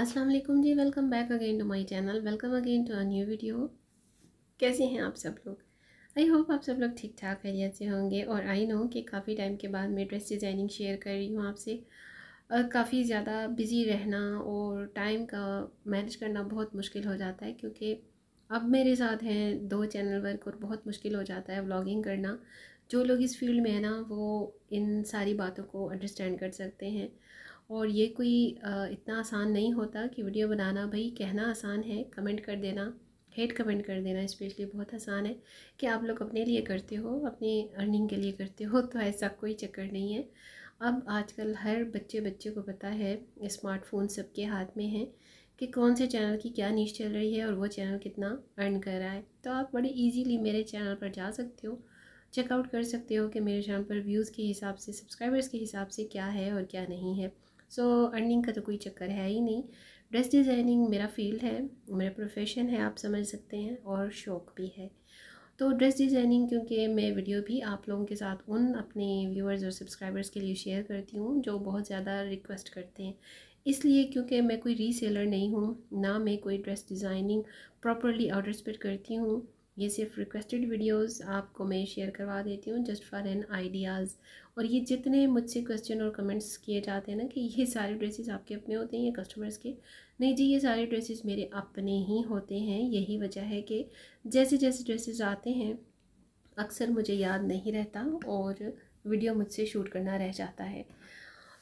अस्सलाम वालेकुम जी। Welcome back again to my channel. Welcome again to a new video. कैसे हैं आप सब लोग? आई होप आप सब लोग ठीक ठाक खैरियत से होंगे। और आई नो कि काफ़ी टाइम के बाद मैं ड्रेस डिज़ाइनिंग शेयर कर रही हूँ आपसे। काफ़ी ज़्यादा बिज़ी रहना और टाइम का मैनेज करना बहुत मुश्किल हो जाता है, क्योंकि अब मेरे साथ हैं 2 चैनल वर्क और बहुत मुश्किल हो जाता है व्लॉगिंग करना। जो लोग इस फील्ड में है ना, वो इन सारी बातों को अंडरस्टैंड कर सकते हैं। और ये कोई इतना आसान नहीं होता कि वीडियो बनाना, भाई कहना आसान है, कमेंट कर देना, हेट कमेंट कर देना स्पेशली बहुत आसान है। कि आप लोग अपने लिए करते हो, अपनी अर्निंग के लिए करते हो, तो ऐसा कोई चक्कर नहीं है। अब आजकल हर बच्चे बच्चे को पता है, स्मार्टफोन सबके हाथ में है, कि कौन से चैनल की क्या नीश चल रही है और वो चैनल कितना अर्न कर रहा है। तो आप बड़ी इजीली मेरे चैनल पर जा सकते हो, चेकआउट कर सकते हो कि मेरे चैनल पर व्यूज़ के हिसाब से, सब्सक्राइबर्स के हिसाब से क्या है और क्या नहीं है। सो अर्निंग का तो कोई चक्कर है ही नहीं। ड्रेस डिज़ाइनिंग मेरा फील्ड है, मेरा प्रोफेशन है, आप समझ सकते हैं, और शौक़ भी है। तो ड्रेस डिज़ाइनिंग, क्योंकि मैं वीडियो भी आप लोगों के साथ उन अपने व्यूअर्स और सब्सक्राइबर्स के लिए शेयर करती हूँ जो बहुत ज़्यादा रिक्वेस्ट करते हैं, इसलिए क्योंकि मैं कोई रीसेलर नहीं हूँ, ना मैं कोई ड्रेस डिज़ाइनिंग प्रॉपरली ऑर्डर्स पर करती हूँ। ये सिर्फ रिक्वेस्टेड वीडियोस आपको मैं शेयर करवा देती हूँ, जस्ट फॉर एन आइडियाज़। और ये जितने मुझसे क्वेश्चन और कमेंट्स किए जाते हैं ना कि ये सारे ड्रेसेस आपके अपने होते हैं या कस्टमर्स के, नहीं जी, ये सारे ड्रेसेस मेरे अपने ही होते हैं। यही वजह है कि जैसे जैसे ड्रेसेस आते हैं अक्सर मुझे याद नहीं रहता और वीडियो मुझसे शूट करना रह जाता है।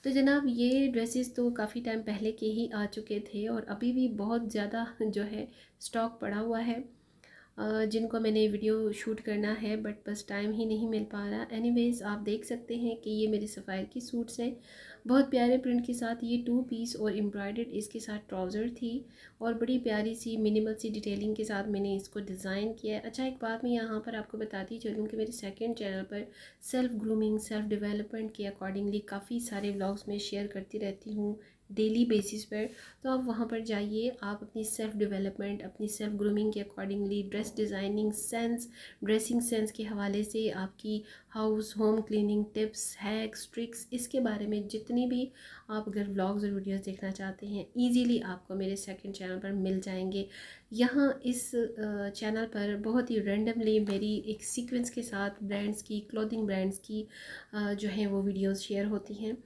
तो जनाब, ये ड्रेसेस तो काफ़ी टाइम पहले के ही आ चुके थे और अभी भी बहुत ज़्यादा जो है स्टॉक पड़ा हुआ है, जिनको मैंने वीडियो शूट करना है, बट बस टाइम ही नहीं मिल पा रहा। एनीवेज़, आप देख सकते हैं कि ये मेरे सफ़ायर की सूट्स हैं, बहुत प्यारे प्रिंट के साथ। ये 2 पीस और एम्ब्रॉयडर्ड इसके साथ ट्राउज़र थी और बड़ी प्यारी सी मिनिमल सी डिटेलिंग के साथ मैंने इसको डिज़ाइन किया है। अच्छा, एक बात मैं यहाँ पर आपको बताती चलूँ कि मेरे सेकंड चैनल पर सेल्फ़ ग्रूमिंग, सेल्फ़ डेवलपमेंट के अकॉर्डिंगली काफ़ी सारे व्लॉग्स में शेयर करती रहती हूँ डेली बेसिस पर। तो आप वहाँ पर जाइए, आप अपनी सेल्फ़ डेवलपमेंट, अपनी सेल्फ़ ग्रूमिंग के accordingly dress designing sense, dressing sense के हवाले से आपकी house home cleaning tips, hacks, tricks, इसके बारे में जितनी भी आप अगर व्लॉग्स और वीडियोस देखना चाहते हैं, इजीली आपको मेरे सेकंड चैनल पर मिल जाएंगे। यहाँ इस चैनल पर बहुत ही रैंडमली मेरी एक सीक्वेंस के साथ ब्रांड्स की, क्लोथिंग ब्रांड्स की जो है वो वीडियोस शेयर होती हैं।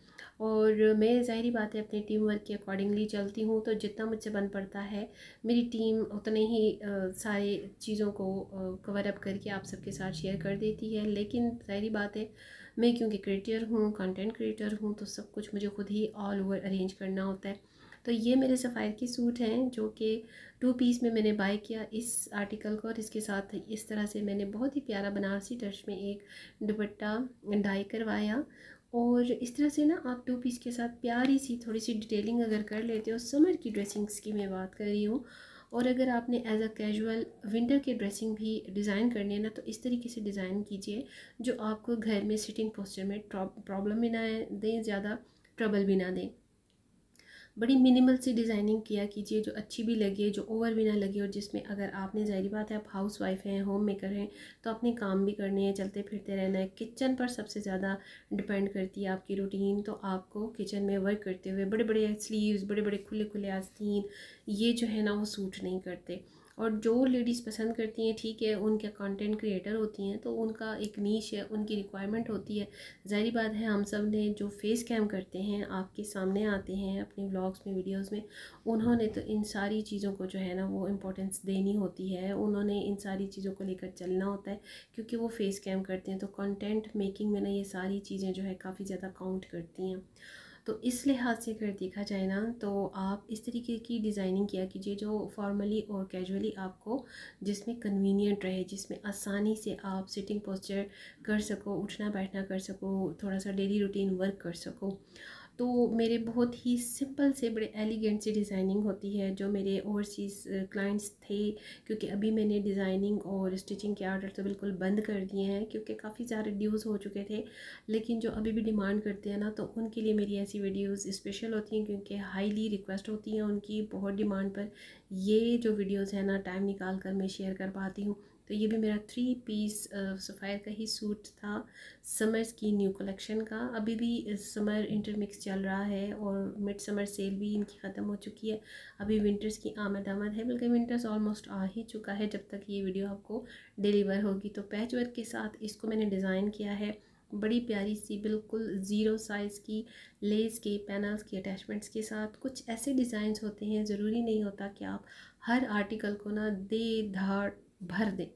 और मैं ज़ाहिरी बात है अपनी टीम वर्क के अकॉर्डिंगली चलती हूँ, तो जितना मुझसे बन पड़ता है मेरी टीम उतने ही सारी चीज़ों को कवर अप करके आप सबके साथ शेयर कर देती है। लेकिन ज़ाहिरी बात है, मैं क्योंकि क्रिएटर हूँ, कंटेंट क्रिएटर हूँ, तो सब कुछ मुझे खुद ही ऑल ओवर अरेंज करना होता है। तो ये मेरे सफ़ायर की सूट हैं जो कि 2 पीस में मैंने बाय किया इस आर्टिकल को, और इसके साथ इस तरह से मैंने बहुत ही प्यारा बनारसी टच में एक दुपट्टा डाई करवाया। और इस तरह से ना आप 2 पीस के साथ प्यारी सी थोड़ी सी डिटेलिंग अगर कर लेते हो, समर की ड्रेसिंग्स की मैं बात कर रही हूँ, और अगर आपने एज अ कैजुअल विंटर की ड्रेसिंग भी डिज़ाइन करनी है ना, तो इस तरीके से डिज़ाइन कीजिए जो आपको घर में सिटिंग पोस्चर में प्रॉब्लम भी ना दें, ज़्यादा ट्रबल भी ना दें। बड़ी मिनिमल सी डिज़ाइनिंग किया कीजिए जो अच्छी भी लगे, जो ओवर भी ना लगे, और जिसमें अगर आपने, ज़ाहिर बात है आप हाउस वाइफ हैं, होम मेकर हैं, तो अपने काम भी करने हैं, चलते फिरते रहना है। किचन पर सबसे ज़्यादा डिपेंड करती है आपकी रूटीन। तो आपको किचन में वर्क करते हुए बड़े बड़े स्लीव्स, बड़े बड़े खुले खुले आस्तीन, ये जो है ना वो सूट नहीं करते। और जो लेडीज़ पसंद करती हैं, ठीक है, उनके कंटेंट क्रिएटर होती हैं तो उनका एक नीश है, उनकी रिक्वायरमेंट होती है। ज़ाहिर बात है हम सब ने जो फेस कैम करते हैं, आपके सामने आते हैं अपने व्लॉग्स में, वीडियोस में, उन्होंने तो इन सारी चीज़ों को जो है ना वो इम्पोर्टेंस देनी होती है, उन्होंने इन सारी चीज़ों को लेकर चलना होता है, क्योंकि वो फेस कैम करते हैं। तो कंटेंट मेकिंग में ना ये सारी चीज़ें जो है काफ़ी ज़्यादा काउंट करती हैं। तो इस लिहाज से अगर देखा जाए ना, तो आप इस तरीके की डिज़ाइनिंग किया कीजिए जो फॉर्मली और कैजुअली आपको, जिसमें कन्वीनियंट रहे, जिसमें आसानी से आप सिटिंग पोस्चर कर सको, उठना बैठना कर सको, थोड़ा सा डेली रूटीन वर्क कर सको। तो मेरे बहुत ही सिंपल से बड़े एलिगेंट सी डिज़ाइनिंग होती है जो मेरे ओवरसीज़ क्लाइंट्स थे, क्योंकि अभी मैंने डिज़ाइनिंग और स्टिचिंग के आर्डर तो बिल्कुल बंद कर दिए हैं क्योंकि काफ़ी सारे ड्यूज़ हो चुके थे। लेकिन जो अभी भी डिमांड करते हैं ना, तो उनके लिए मेरी ऐसी वीडियोस स्पेशल होती हैं, क्योंकि हाईली रिक्वेस्ट होती हैं उनकी, बहुत डिमांड पर ये जो वीडियोस है ना टाइम निकाल कर मैं शेयर कर पाती हूँ। तो ये भी मेरा 3 पीस सफ़ायर का ही सूट था, समर्स की न्यू कलेक्शन का। अभी भी समर इंटरमिक्स चल रहा है और मिड समर सेल भी इनकी ख़त्म हो चुकी है। अभी विंटर्स की आमद है, बल्कि विंटर्स ऑलमोस्ट आ ही चुका है जब तक ये वीडियो आपको डिलीवर होगी। तो पैच वर्क के साथ इसको मैंने डिज़ाइन किया है, बड़ी प्यारी सी बिल्कुल ज़ीरो साइज़ की लेस के पैनल्स की अटैचमेंट्स के साथ। कुछ ऐसे डिज़ाइंस होते हैं, ज़रूरी नहीं होता कि आप हर आर्टिकल को ना दे धाड़ भर दें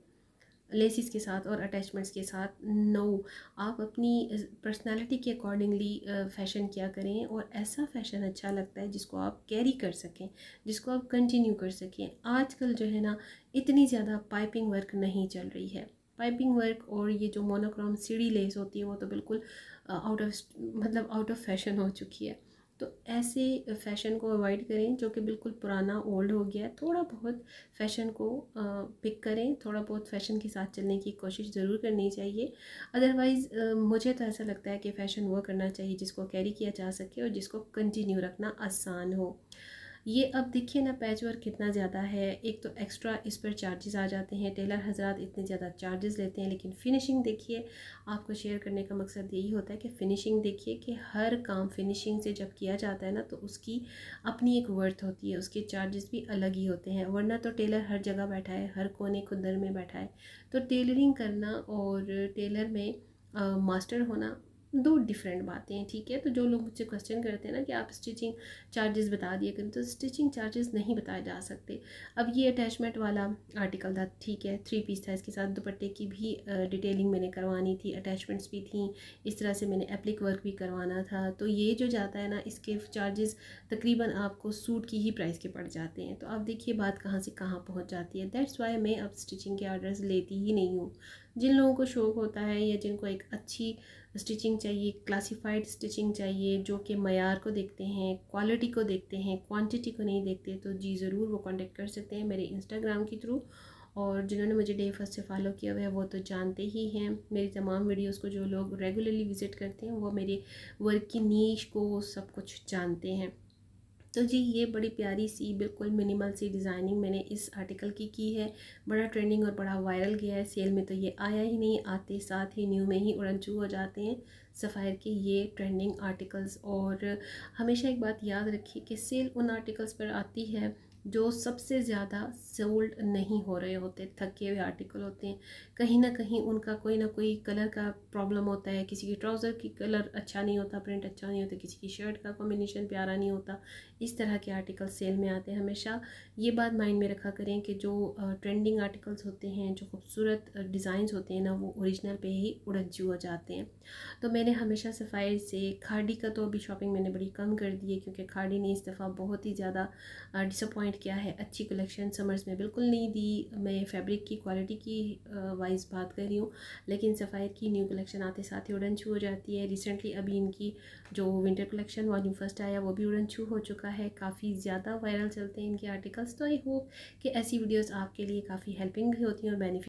लेसिस के साथ और अटैचमेंट्स के साथ। नो, आप अपनी पर्सनालिटी के अकॉर्डिंगली फ़ैशन किया करें, और ऐसा फ़ैशन अच्छा लगता है जिसको आप कैरी कर सकें, जिसको आप कंटिन्यू कर सकें। आजकल जो है ना इतनी ज़्यादा पाइपिंग वर्क नहीं चल रही है। पाइपिंग वर्क और ये जो मोनोक्रोम सीढ़ी लेस होती है वो तो बिल्कुल आउट ऑफ फैशन हो चुकी है। तो ऐसे फ़ैशन को अवॉइड करें जो कि बिल्कुल पुराना ओल्ड हो गया है। थोड़ा बहुत फ़ैशन को पिक करें, थोड़ा बहुत फ़ैशन के साथ चलने की कोशिश ज़रूर करनी चाहिए। अदरवाइज़ मुझे तो ऐसा लगता है कि फ़ैशन वो करना चाहिए जिसको कैरी किया जा सके और जिसको कंटिन्यू रखना आसान हो। ये अब देखिए ना पैच वर्क कितना ज़्यादा है। एक तो एक्स्ट्रा इस पर चार्जेस आ जाते हैं, टेलर हजरात इतने ज़्यादा चार्जेस लेते हैं, लेकिन फ़िनिशिंग देखिए। आपको शेयर करने का मकसद यही होता है कि फ़िनिशिंग देखिए, कि हर काम फिनिशिंग से जब किया जाता है ना तो उसकी अपनी एक वर्थ होती है, उसके चार्जेस भी अलग ही होते हैं। वरना तो टेलर हर जगह बैठा है, हर कोने खुदर में बैठा है। तो टेलरिंग करना और टेलर में मास्टर होना दो डिफरेंट बातें हैं, ठीक है। तो जो लोग मुझसे क्वेश्चन करते हैं ना कि आप स्टिचिंग चार्जेस बता दिए करें, तो स्टिचिंग चार्जेस नहीं बताए जा सकते। अब ये अटैचमेंट वाला आर्टिकल था, ठीक है, 3 पीस था, इसके साथ दुपट्टे की भी डिटेलिंग मैंने करवानी थी, अटैचमेंट्स भी थी, इस तरह से मैंने एप्लिक वर्क भी करवाना था। तो ये जो जाता है ना, इसके चार्जेस तकरीबन आपको सूट की ही प्राइस के पड़ जाते हैं। तो आप देखिए बात कहाँ से कहाँ पहुँच जाती है। दैट्स वाई मैं अब स्टिचिंग के ऑर्डर्स लेती ही नहीं हूँ। जिन लोगों को शौक़ होता है या जिनको एक अच्छी स्टिचिंग चाहिए, क्लासिफाइड स्टिचिंग चाहिए, जो कि मयार को देखते हैं, क्वालिटी को देखते हैं, क्वांटिटी को नहीं देखते, तो जी ज़रूर वो कांटेक्ट कर सकते हैं मेरे इंस्टाग्राम के थ्रू। और जिन्होंने मुझे डे फर्स्ट से फॉलो किया हुआ है वो तो जानते ही हैं। मेरी तमाम वीडियोस को जो लोग रेगुलरली विज़िट करते हैं वो मेरे वर्क की नीश को सब कुछ जानते हैं। तो जी ये बड़ी प्यारी सी बिल्कुल मिनिमल सी डिज़ाइनिंग मैंने इस आर्टिकल की है। बड़ा ट्रेंडिंग और बड़ा वायरल गया है। सेल में तो ये आया ही नहीं, आते साथ ही न्यू में ही उड़नचू हो जाते हैं सफ़ायर के ये ट्रेंडिंग आर्टिकल्स। और हमेशा एक बात याद रखिए कि सेल उन आर्टिकल्स पर आती है जो सबसे ज़्यादा सोल्ड नहीं हो रहे होते, थके हुए आर्टिकल होते हैं। कहीं ना कहीं उनका कोई ना कोई कलर का प्रॉब्लम होता है, किसी की ट्राउज़र की कलर अच्छा नहीं होता, प्रिंट अच्छा नहीं होता, किसी की शर्ट का कॉम्बिनेशन प्यारा नहीं होता। इस तरह के आर्टिकल सेल में आते हैं। हमेशा ये बात माइंड में रखा करें कि जो ट्रेंडिंग आर्टिकल्स होते हैं, जो खूबसूरत डिज़ाइंस होते हैं ना, वो ओरिजिनल पे ही उड़नचू हो जाते हैं। तो मैंने हमेशा सफ़ायर से खाड़ी का तो अभी शॉपिंग मैंने बड़ी कम कर दी है, क्योंकि खाड़ी ने इस दफ़ा बहुत ही ज़्यादा डिसअपॉइंट किया है। अच्छी कलेक्शन समर्स में बिल्कुल नहीं दी। मैं फैब्रिक की क्वालिटी की वाइज बात कर रही हूँ, लेकिन सफ़ायर की न्यू कलेक्शन आते साथ ही उड़नछू हो जाती है। रिसेंटली अभी इनकी जो विंटर कलेक्शन वॉल्यूम फर्स्ट आया वो भी उड़नछू हो चुका है। काफ़ी ज़्यादा वायरल चलते हैं इनके आर्टिकल्स। तो आई होप कि ऐसी वीडियोज़ आपके लिए काफ़ी हेल्पिंग भी होती हैं और बेनिफिट